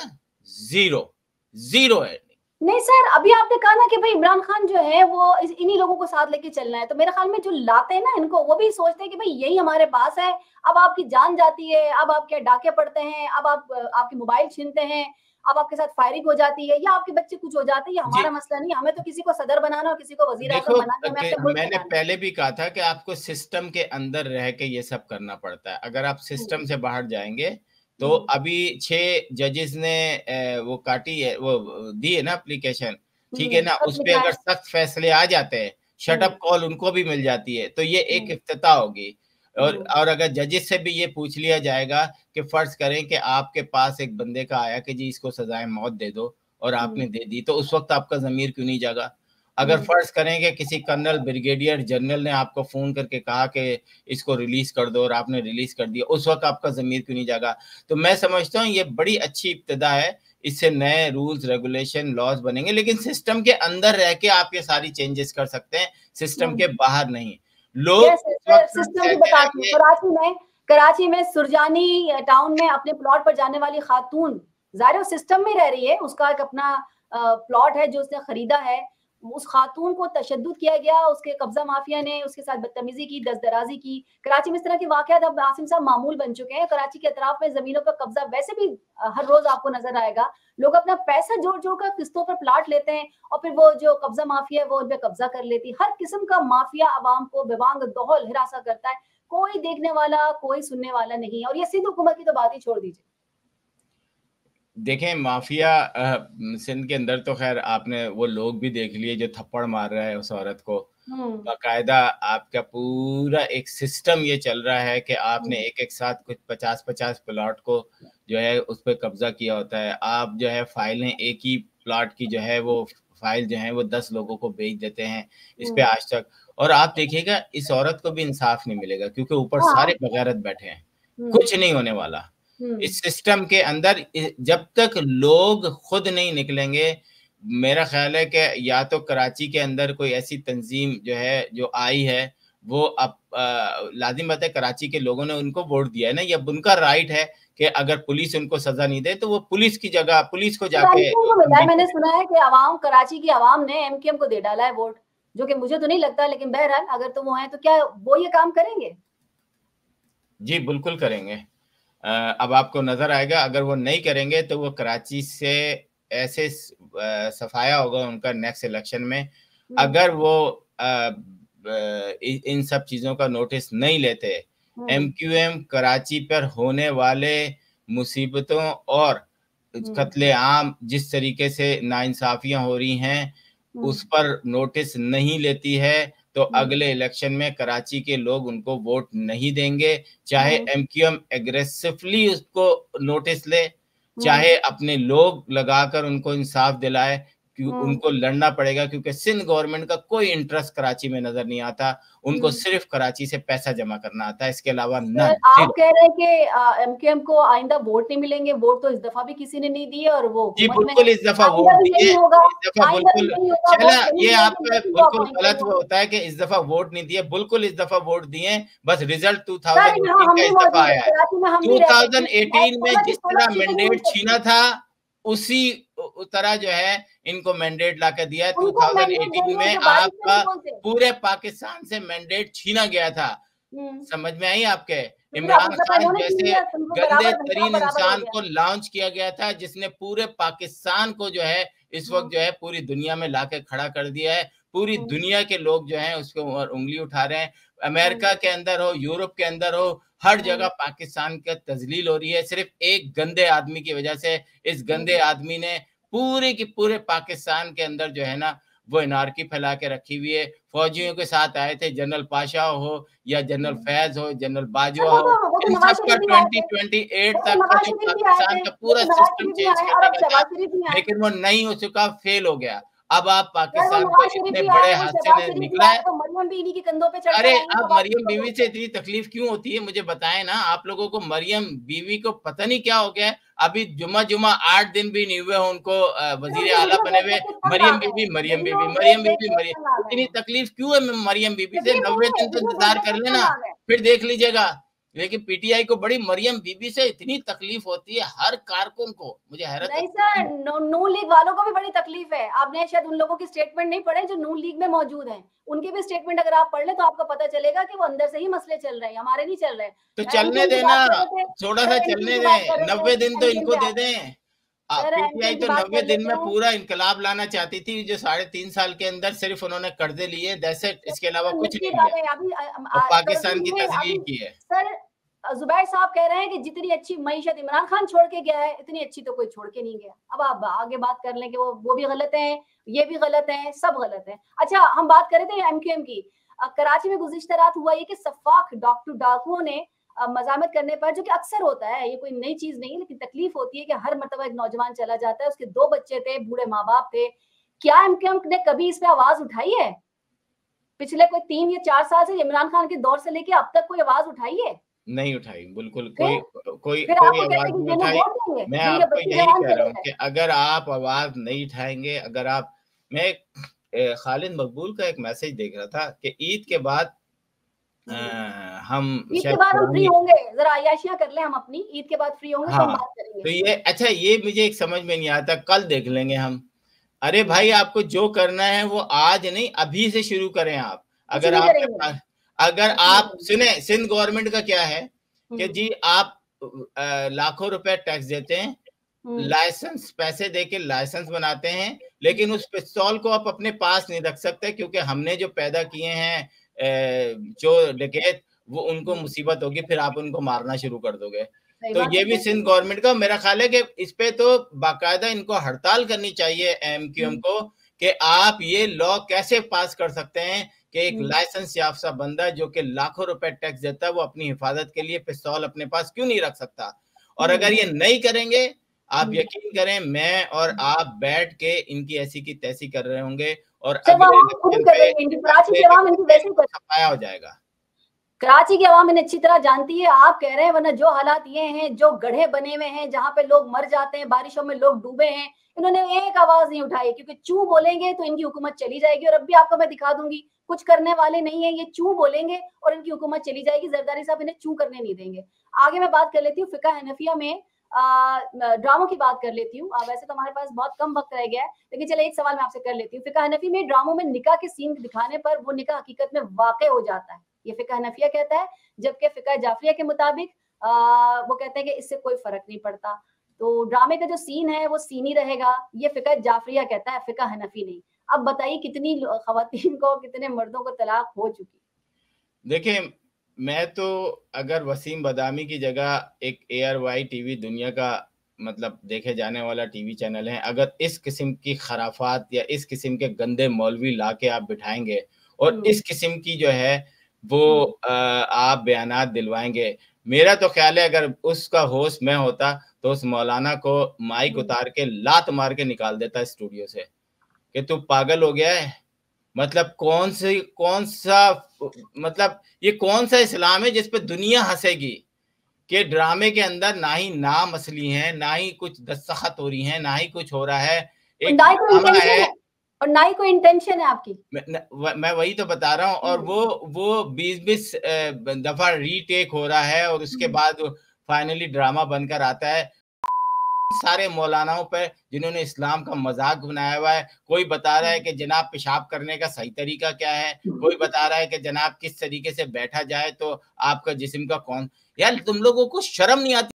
जीरो है। नहीं सर, अभी आपने कहा ना कि भाई इमरान खान जो है वो इन्हीं लोगों को साथ लेके चलना है, तो मेरे ख्याल में जो लाते हैं ना इनको, वो भी सोचते हैं कि भाई यही हमारे पास है, अब आपकी जान जाती है, अब आपके डाके पड़ते हैं, अब आप आपके मोबाइल छीनते हैं, अब आपके साथ फायरिंग हो जाती है, या आपके बच्चे कुछ हो जाते हैं, ये हमारा मसला नहीं, हमें तो किसी को सदर बनाना और किसी को वजीर आजम बनाना, हमें अपने मुल्क मैंने बनाना। पहले भी कहा था कि आपको सिस्टम के अंदर रह के ये सब करना पड़ता है। अगर आप सिस्टम से बाहर जाएंगे तो अभी 6 जजेस ने वो काटी है, वो दी है ना एप्लीकेशन, ठीक है ना, उस पे अगर सख्त फैसले आ जाते हैं, शट अप कॉल उनको भी मिल जाती है, तो ये एक इफ्तिताह होगी। और अगर जजेस से भी ये पूछ लिया जाएगा कि फर्ज करें कि आपके पास एक बंदे का आया कि जी इसको सजाए मौत दे दो, और आपने दे दी, तो उस वक्त आपका ज़मीर क्यों नहीं जागा? अगर फर्ज करें कि किसी कर्नल, ब्रिगेडियर जनरल ने आपको फोन करके कहा कि इसको रिलीज कर दो और आपने रिलीज कर दिया, उस वक्त आपका ज़मीर क्यों नहीं जागा? तो मैं समझता हूँ ये बड़ी अच्छी इब्तिदा है, इससे नए रूल्स, रेगुलेशन, लॉज बनेंगे, लेकिन सिस्टम के अंदर रह के आप ये सारी चेंजेस कर सकते हैं, सिस्टम के बाहर नहीं। लोग सिस्टम की बताती हूँ, कराची में सुरजानी टाउन में अपने प्लॉट पर जाने वाली खातून, जाहिर सिस्टम में रह रही है, उसका एक अपना प्लॉट है जो उसने खरीदा है, उस खातून को तशद्दुद किया गया, उसके कब्जा माफिया ने उसके साथ बदतमीजी की, दस्तदराजी की। कराची में इस तरह के वाकयात अब आसिम साहब मामूल बन चुके हैं। कराची के अतराफ में जमीनों पर कब्जा वैसे भी हर रोज आपको नजर आएगा, लोग अपना पैसा जोड़ जोड़ कर किस्तों पर प्लाट लेते हैं और फिर वो जो कब्जा माफिया है वो उन पर कब्जा कर लेती है। हर किस्म का माफिया अवाम को बेवांग दोहल हिरासा करता है, कोई देखने वाला, कोई सुनने वाला नहीं है। और ये सिंध हुकूमत की तो बात ही छोड़ दीजिए। देखें, माफिया सिंध के अंदर तो खैर आपने वो लोग भी देख लिए जो थप्पड़ मार रहा है उस औरत को। बाकायदा आपका पूरा एक सिस्टम ये चल रहा है कि आपने एक एक साथ कुछ 50-50 प्लॉट को जो है उस पर कब्जा किया होता है। आप जो है फाइलें एक ही प्लॉट की जो है वो फाइल जो है वो 10 लोगों को बेच देते हैं इस पे आज तक। और आप देखिएगा इस औरत को भी इंसाफ नहीं मिलेगा क्योंकि ऊपर सारे बगैरत बैठे हैं, कुछ नहीं होने वाला इस सिस्टम के अंदर। जब तक लोग खुद नहीं निकलेंगे, मेरा ख्याल है कि या तो कराची के अंदर कोई ऐसी तंजीम जो है जो आई है वो अब लाजिम बात है, कराची के लोगों ने उनको वोट दिया है ना, ये उनका राइट है कि अगर पुलिस उनको सजा नहीं दे तो वो पुलिस की जगह पुलिस को जाके। मैंने सुना है कि अवाम, कराची की अवाम ने एमकेएम को दे डाला है वोट, जो कि मुझे तो नहीं लगता, लेकिन बहरहाल अगर तो वो है तो क्या वो ये काम करेंगे? जी बिल्कुल करेंगे। अब आपको नजर आएगा, अगर वो नहीं करेंगे तो वो कराची से ऐसे सफाया होगा उनका नेक्स्ट इलेक्शन में। अगर वो इन सब चीजों का नोटिस नहीं लेते, एमक्यूएम कराची पर होने वाले मुसीबतों और कत्लेआम जिस तरीके से नाइंसाफियां हो रही हैं उस पर नोटिस नहीं लेती है तो अगले इलेक्शन में कराची के लोग उनको वोट नहीं देंगे, चाहे एमक्यूएम एग्रेसिवली उसको नोटिस ले, चाहे अपने लोग लगाकर उनको इंसाफ दिलाए, उनको लड़ना पड़ेगा क्योंकि सिंध गवर्नमेंट का कोई इंटरेस्ट कराची में नजर नहीं आता, उनको सिर्फ कराची से पैसा जमा करना आता है, इसके अलावा न। आप कह रहे हैं कि एमकेएम को आइंदा वोट नहीं मिलेंगे, वोट तो इस दफा भी किसी ने नहीं दिए और वो जी बिल्कुल इस दफा वोट दिए, इस दफा बिल्कुल चला, ये आपका बिल्कुल गलत वो होता है कि इस दफा वोट नहीं दिए, बिल्कुल इस दफा वोट दिए, बस रिजल्ट 2018 का इस दफा आया है। 2018 में जिस तरह मैंडेट छीना था उसी तरह जो है इनको मैंडेट लाकर दिया है। 2018 में आपका पूरे पाकिस्तान से मैंडेट छीना गया था, समझ में आई आपके? इमरान खान जैसे गंदे तरीन इंसान को लॉन्च किया गया था जिसने पूरे पाकिस्तान को जो है इस वक्त जो है पूरी दुनिया में लाके खड़ा कर दिया है। पूरी दुनिया के लोग जो हैं उसको उंगली उठा रहे हैं, अमेरिका के अंदर हो, यूरोप के अंदर हो, हर जगह पाकिस्तान का तजलील हो रही है सिर्फ एक गंदे आदमी की वजह से। इस गंदे आदमी ने पूरे के पूरे पाकिस्तान के अंदर जो है ना वो एनार्की फैला के रखी हुई है। फौजियों के साथ आए थे, जनरल पाशा हो या जनरल फैज हो, जनरल बाजवा हो, इन सबका 2028 तक का जो पाकिस्तान का पूरा सिस्टम चेंज करने का था, लेकिन वो नहीं हो चुका, फेल हो गया। अब आप पाकिस्तान को इतने बड़े हादसे में निकला है। मरियम बीवी के कंधों पे अरे अब मरियम बीवी से इतनी तकलीफ क्यों होती है मुझे बताएं ना। आप लोगों को मरियम बीवी को पता नहीं क्या हो गया है, अभी जुमा 8 दिन भी नहीं हुए उनको वजीर आला बने हुए। मरियम बीवी इतनी तकलीफ क्यों है मरियम बीवी से? 90 दिन तो इंतजार कर लेना, फिर देख लीजिएगा। लेकिन पीटीआई को बड़ी मरियम बीबी से इतनी तकलीफ होती है, हर कारकुन को, मुझे हैरत नहीं सर, नून लीग वालों को भी बड़ी तकलीफ है। आपने शायद उन लोगों की स्टेटमेंट नहीं पढ़े जो नून लीग में मौजूद हैं, उनकी भी स्टेटमेंट अगर आप पढ़ ले तो आपको पता चलेगा कि वो अंदर से ही मसले चल रहे हैं, हमारे नहीं चल रहे। तो चलने देना, थोड़ा सा चलने दें, 90 दिन तो इनको दे दें। पीटीआई तो 90 दिन में पूरा इनकलाब लाना चाहती थी, जो 3.5 साल के अंदर सिर्फ उन्होंने कर्जे लिए, दैट्स, इसके अलावा कुछ नहीं किया, और पाकिस्तान की तस्वीर की है। सर जुबैर साहब कह रहे हैं कि जितनी अच्छी मईशत इमरान खान छोड़ के गया है, इतनी अच्छी तो कोई छोड़ के नहीं गया। अब आप आगे बात कर लें कि वो भी गलत है, ये भी गलत है, सब गलत है। अच्छा, हम बात कर रहे थे एमक्यूएम की। कराची में गुज़िश्ता रात हुआ ये कि सफाक डाकुओं ने मजामत करने पर, जो कि अक्सर होता है, ये कोई नई चीज नहीं है, लेकिन तकलीफ होती है कि हर मर्तबा एक नौजवान चला जाता है, उसके 2 बच्चे थे, बूढ़े माँ बाप थे। क्या एमक्यूएम ने कभी इस पे आवाज उठाई है? पिछले कोई 3 या 4 साल से, इमरान खान के दौर से लेके अब तक कोई आवाज उठाई है? नहीं उठाई, बिल्कुल कोई आवाज नहीं उठाई। मैं आपको यही कह रहा हूँ कि अगर आप आवाज नहीं उठाएंगे, अगर आप, मैं खालिद मकबूल का एक मैसेज देख रहा था कि ईद के बाद हम फ्री होंगे, जरा अय्याशियां कर ले हम अपनी, ईद के बाद फ्री होंगे। हाँ, तो हम बात करेंगे। तो ये अच्छा, ये मुझे एक समझ में नहीं आता, कल देख लेंगे हम। अरे भाई, आपको जो करना है वो आज नहीं, अभी से शुरू करें आप। अगर आप सुने, सिंध गवर्नमेंट का क्या है कि जी आप लाखों रुपए टैक्स देते हैं, लाइसेंस पैसे देके लाइसेंस बनाते हैं, लेकिन उस पिस्तौल को आप अपने पास नहीं रख सकते, क्योंकि हमने जो पैदा किए हैं जो डकैत, वो उनको मुसीबत होगी, फिर आप उनको मारना शुरू कर दोगे। तो ये भी सिंध गवर्नमेंट का, मेरा ख्याल है कि इस पे तो बाकायदा इनको हड़ताल करनी चाहिए एमक्यूएम को, कि आप ये लॉ कैसे पास कर सकते हैं कि एक लाइसेंस याफ्ता बंदा जो कि लाखों रुपए टैक्स देता है, वो अपनी हिफाजत के लिए पिस्तौल अपने पास क्यों नहीं रख सकता? और अगर ये नहीं करेंगे, आप यकीन करें, मैं और आप बैठ के इनकी ऐसी की तैसी कर रहे होंगे, और सफाया हो जाएगा। कराची की आवाम इन्हें अच्छी तरह जानती है, आप कह रहे हैं, वरना जो हालात ये हैं, जो गड्ढे बने हुए हैं, जहां पे लोग मर जाते हैं, बारिशों में लोग डूबे हैं, इन्होंने एक आवाज नहीं उठाई, क्योंकि चू बोलेंगे तो इनकी हुकूमत चली जाएगी। और अब भी आपको मैं दिखा दूंगी, कुछ करने वाले नहीं है, ये चू बोलेंगे और इनकी हुकूमत चली जाएगी। जरदारी साहब इन्हें चू करने नहीं देंगे। आगे मैं बात कर लेती हूँ फिका हनफिया में ड्रामों की बात कर लेती हूँ। वैसे तो हमारे पास बहुत कम वक्त रह गया है, लेकिन चले एक सवाल मैं आपसे कर लेती हूँ। फिका हनफी में ड्रामों में निकाह के सीन दिखाने पर वो निकाह हकीकत में वाक़ई हो जाता है, ये फिका हनफिया कहता है, जबकि फिका जाफरिया के मुताबिक वो कहते हैं कि इससे कोई फर्क नहीं पड़ता। तो ड्रामे का जो सीन है वो सीन ही रहेगा, ये फिका जाफरिया कहता है, फिका हनफी नहीं। अब बताइए कितनी खवातीन को, कितने मर्दों को तलाक हो चुकी? देखिए, मैं तो अगर वसीम बदामी की जगह एक ARY टीवी दुनिया का मतलब देखे जाने वाला टीवी चैनल है, अगर इस किस्म की खराफात या इस किस्म के गंदे मौलवी ला के आप बिठाएंगे और इस किस्म की जो है वो आप बयानात दिलवाएंगे, मेरा तो ख्याल है अगर उसका होस्ट मैं होता तो उस मौलाना को माइक उतार के लात मार के निकाल देता स्टूडियो से कि तू पागल हो गया है। मतलब कौन सा मतलब ये कौन सा इस्लाम है जिस पे दुनिया हंसेगी कि ड्रामे के अंदर ना ही नाम असली है, ना ही कुछ दस्तखत हो रही है, ना ही कुछ हो रहा है, एक ड्रामा है और ना ही कोई इंटेंशन है आपकी। मैं वही तो बता रहा हूँ। और वो 20-20 दफा रीटेक हो रहा है और उसके बाद फाइनली ड्रामा बनकर आता है। सारे मौलानाओं पर जिन्होंने इस्लाम का मजाक बनाया हुआ है, कोई बता रहा है कि जनाब पेशाब करने का सही तरीका क्या है, कोई बता रहा है कि जनाब किस तरीके से बैठा जाए तो आपका जिस्म का कौन। यार तुम लोगों को शर्म नहीं आती?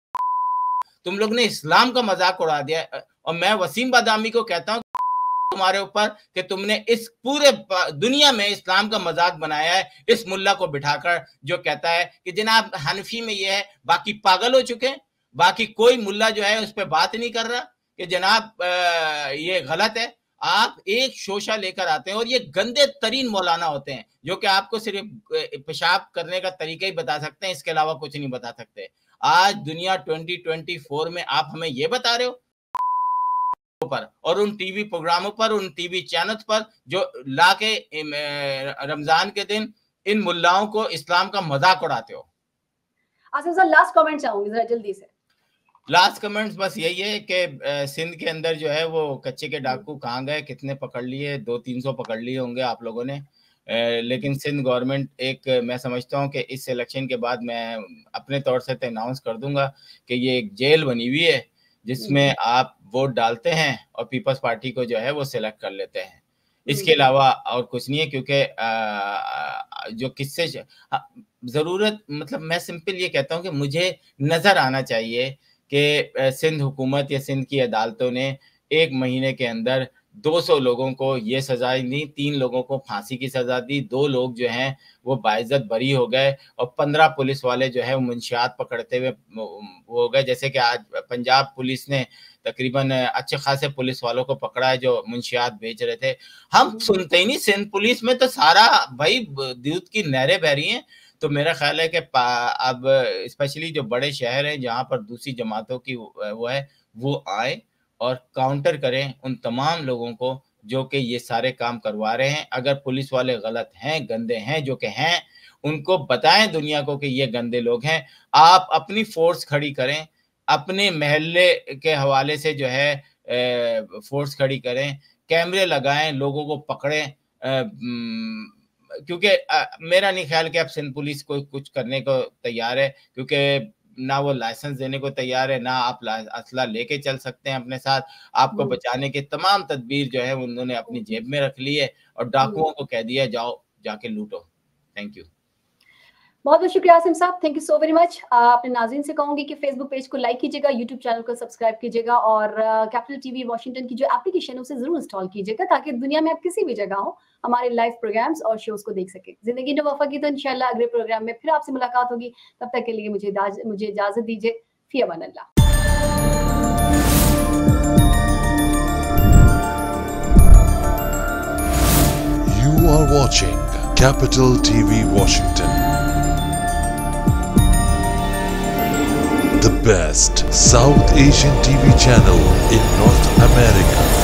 तुम लोग ने इस्लाम का मजाक उड़ा दिया। और मैं वसीम बदामी को कहता हूँ तुम्हारे ऊपर कि तुमने इस पूरे दुनिया में इस्लाम का मजाक बनाया है, इस मुल्ला को बिठाकर जो कहता है कि जनाब हनफी में ये है, बाकी पागल हो चुके हैं। बाकी कोई मुल्ला जो है उस पर बात नहीं कर रहा कि जनाब ये गलत है। आप एक शोशा लेकर आते हैं और ये गंदे तरीन मौलाना होते हैं जो कि आपको सिर्फ पेशाब करने का तरीका ही बता सकते हैं, इसके अलावा कुछ नहीं बता सकते। आज दुनिया 2024 में आप हमें ये बता रहे हो पर और उन टीवी प्रोग्रामों पर, उन टीवी चैनल्स पर जो लाके रमजान के दिन इन मुल्लाओं को इस्लाम का मजाक उड़ाते हो। आसिफ सर लास्ट कमेंट चाहूंगी जरा जल्दी से। लास्ट कमेंट्स बस यही है कि सिंध के अंदर जो है वो कच्चे के डाकू कहाँ गए, कितने पकड़ लिए? 200-300 पकड़ लिए होंगे आप लोगों ने। लेकिन सिंध गवर्नमेंट एक मैं समझता हूँ कि इस इलेक्शन के बाद मैं अपने तौर से अनाउंस कर दूंगा कि ये एक जेल बनी हुई है जिसमें आप वोट डालते हैं और पीपल्स पार्टी को जो है वो सिलेक्ट कर लेते हैं। इसके अलावा और कुछ नहीं है, क्योंकि जो किससे ज़रूरत, मतलब मैं सिंपल ये कहता हूँ कि मुझे नज़र आना चाहिए कि सिंध हुकूमत या सिंध की अदालतों ने 1 महीने के अंदर 200 लोगों को ये सज़ाएँ दी, 3 लोगों को फांसी की सज़ा दी, 2 लोग जो हैं वो बाइज़्ज़त बरी हो गए और 15 पुलिस वाले जो है वो मुंशियात पकड़ते हुए वो हो गए। जैसे कि आज पंजाब पुलिस ने तकरीबन अच्छे खासे पुलिस वालों को पकड़ा है जो मुंशियात बेच रहे थे। हम सुनते ही नहीं, सिंध पुलिस में तो सारा भाई दूध की नहरें बह रही हैं। तो मेरा ख्याल है कि अब स्पेशली जो बड़े शहर हैं जहाँ पर दूसरी जमातों की वो है, वो आए और काउंटर करें उन तमाम लोगों को जो कि ये सारे काम करवा रहे हैं। अगर पुलिस वाले गलत हैं, गंदे हैं, जो कि हैं, उनको बताएं दुनिया को कि ये गंदे लोग हैं। आप अपनी फोर्स खड़ी करें, अपने महल्ले के हवाले से जो है फोर्स खड़ी करें, कैमरे लगाएं, लोगों को पकड़ें, क्योंकि मेरा नहीं ख्याल कि अब सिंध पुलिस को कुछ करने को तैयार है, क्योंकि ना वो लाइसेंस देने को तैयार है, ना आप असला लेके चल सकते हैं अपने साथ। आपको बचाने के तमाम तदबीर जो है उन्होंने अपनी जेब में रख ली है और डाकुओं को कह दिया जाओ जाके लूटो। Thank you. बहुत बहुत शुक्रिया आसिम साहब, thank you so very much. अपने नाज़रीन से कहूंगी कि फेसबुक पेज को लाइक कीजिएगा, यूट्यूब चैनल को सब्सक्राइब कीजिएगा और कैपिटल टीवी वॉशिंगटन की जो एप्लीकेशन है उसे जरूर इंस्टॉल कीजिएगा ताकि दुनिया में आप किसी भी जगह हो हमारे लाइव प्रोग्राम्स और शोज को देख सके। जिंदगी ने वफा की तो इंशाल्लाह अगले प्रोग्राम में फिर आपसे मुलाकात होगी। तब तक के लिए मुझे इजाजत दीजिए। फी अमान अल्लाह। You are watching Capital TV Washington, the best South Asian TV channel in North America.